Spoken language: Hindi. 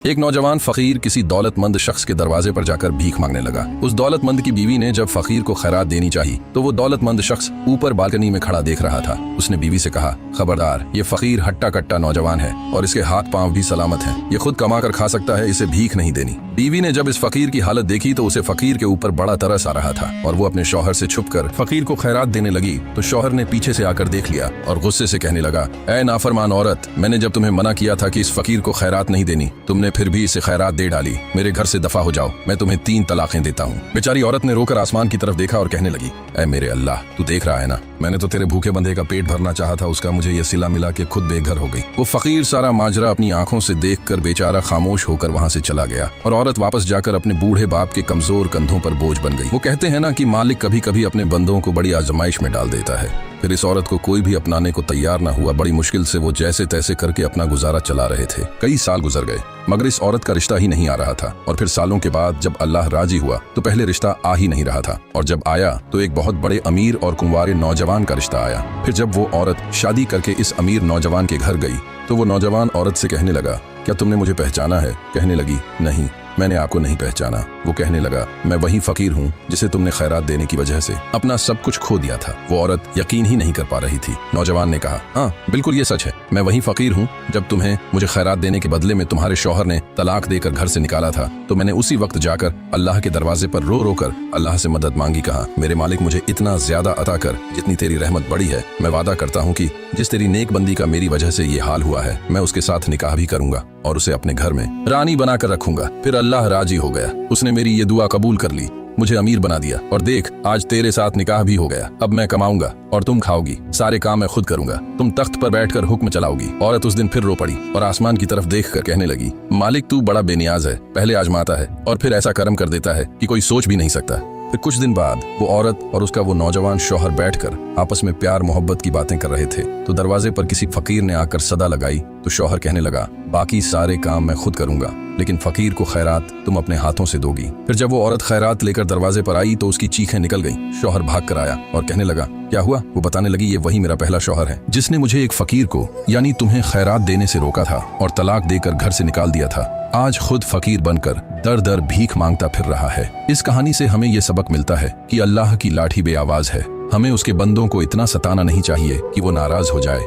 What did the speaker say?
एक नौजवान फकीर किसी दौलतमंद शख्स के दरवाजे पर जाकर भीख मांगने लगा। उस दौलतमंद की बीवी ने जब फकीर को खैरात देनी चाहिए तो वो दौलतमंद शख्स ऊपर बालकनी में खड़ा देख रहा था। उसने बीवी से कहा, खबरदार, ये फकीर हट्टा कट्टा नौजवान है और इसके हाथ पांव भी सलामत हैं। ये खुद कमा कर खा सकता है, इसे भीख नहीं देनी। बीवी ने जब इस फकीर की हालत देखी तो उसे फकीर के ऊपर बड़ा तरस आ रहा था और वो अपने शौहर से छुपकर फकीर को खैरात देने लगी तो शौहर ने पीछे से आकर देख लिया और गुस्से से कहने लगा, ऐ नाफरमान औरत, मैंने जब तुम्हें मना किया था कि इस फकीर को खैरात नहीं देनी, तुमने फिर भी इसे खैरात दे डाली। मेरे घर से दफा हो जाओ, मैं तुम्हें 3 तलाकें देता हूँ। बेचारी औरत ने रोकर आसमान की तरफ देखा और कहने लगी, ऐ मेरे अल्लाह, तू देख रहा है ना, मैंने तो तेरे भूखे बंधे का पेट भरना चाहा था, उसका मुझे ये सिला मिला के खुद बेघर हो गई। वो फकीर सारा माजरा अपनी आंखों से देखकर बेचारा खामोश होकर वहां से चला गया और औरत वापस जाकर अपने बूढ़े बाप के कमजोर कंधों पर बोझ बन गई। वो कहते हैं ना कि मालिक कभी कभी अपने बंदों को बड़ी आजमाइश में डाल देता है। फिर इस औरत को कोई भी अपनाने को तैयार ना हुआ। बड़ी मुश्किल से वो जैसे तैसे करके अपना गुजारा चला रहे थे। कई साल गुजर गए मगर इस औरत का रिश्ता ही नहीं आ रहा था और फिर सालों के बाद जब अल्लाह राजी हुआ तो पहले रिश्ता आ ही नहीं रहा था और जब आया तो एक बहुत बड़े अमीर और कुंवारे नौजवान का रिश्ता आया। फिर जब वो औरत शादी करके इस अमीर नौजवान के घर गई तो वो नौजवान औरत से कहने लगा, क्या तुमने मुझे पहचाना है? कहने लगी, नहीं, मैंने आपको नहीं पहचाना। वो कहने लगा, मैं वही फकीर हूँ जिसे तुमने खैरात देने की वजह से अपना सब कुछ खो दिया था। वो औरत यकीन ही नहीं कर पा रही थी। नौजवान ने कहा, हाँ बिल्कुल ये सच है, मैं वही फकीर हूँ। जब तुम्हें मुझे खैरात देने के बदले में तुम्हारे शौहर ने तलाक देकर घर से निकाला था तो मैंने उसी वक्त जाकर अल्लाह के दरवाजे पर रो रो कर अल्लाह से मदद मांगी। कहा, मेरे मालिक मुझे इतना ज्यादा अता कर जितनी तेरी रहमत बड़ी है। मैं वादा करता हूँ कि जिस तेरी नेक बंदी का मेरी वजह से ये हाल हुआ है मैं उसके साथ निकाह भी करूंगा और उसे अपने घर में रानी बनाकर रखूंगा। फिर अल्लाह राजी हो गया, उसने मेरी ये दुआ कबूल कर ली, मुझे अमीर बना दिया और देख आज तेरे साथ निकाह भी हो गया। अब मैं कमाऊंगा और तुम खाओगी, सारे काम मैं खुद करूंगा, तुम तख्त पर बैठकर हुक्म चलाओगी। औरत उस दिन फिर रो पड़ी और आसमान की तरफ देखकर कहने लगी, मालिक तू बड़ा बेनियाज है, पहले आजमाता है और फिर ऐसा कर्म कर देता है कि कोई सोच भी नहीं सकता। फिर कुछ दिन बाद वो औरत और उसका वो नौजवान शौहर बैठकर आपस में प्यार मोहब्बत की बातें कर रहे थे तो दरवाजे पर किसी फकीर ने आकर सदा लगाई तो शौहर कहने लगा, बाकी सारे काम मैं खुद करूंगा लेकिन फकीर को खैरात तुम अपने हाथों से दोगी। फिर जब वो औरत खैरात लेकर दरवाजे पर आई तो उसकी चीखें निकल गईं। शौहर भाग कर आया और कहने लगा, क्या हुआ? वो बताने लगी, ये वही मेरा पहला शौहर है जिसने मुझे एक फकीर को यानी तुम्हें खैरात देने से रोका था और तलाक देकर घर से निकाल दिया था। आज खुद फकीर बनकर दर दर भीख मांगता फिर रहा है। इस कहानी से हमें ये सबक मिलता है कि अल्लाह की लाठी बेआवाज है। हमें उसके बंदों को इतना सताना नहीं चाहिए कि वो नाराज हो जाए।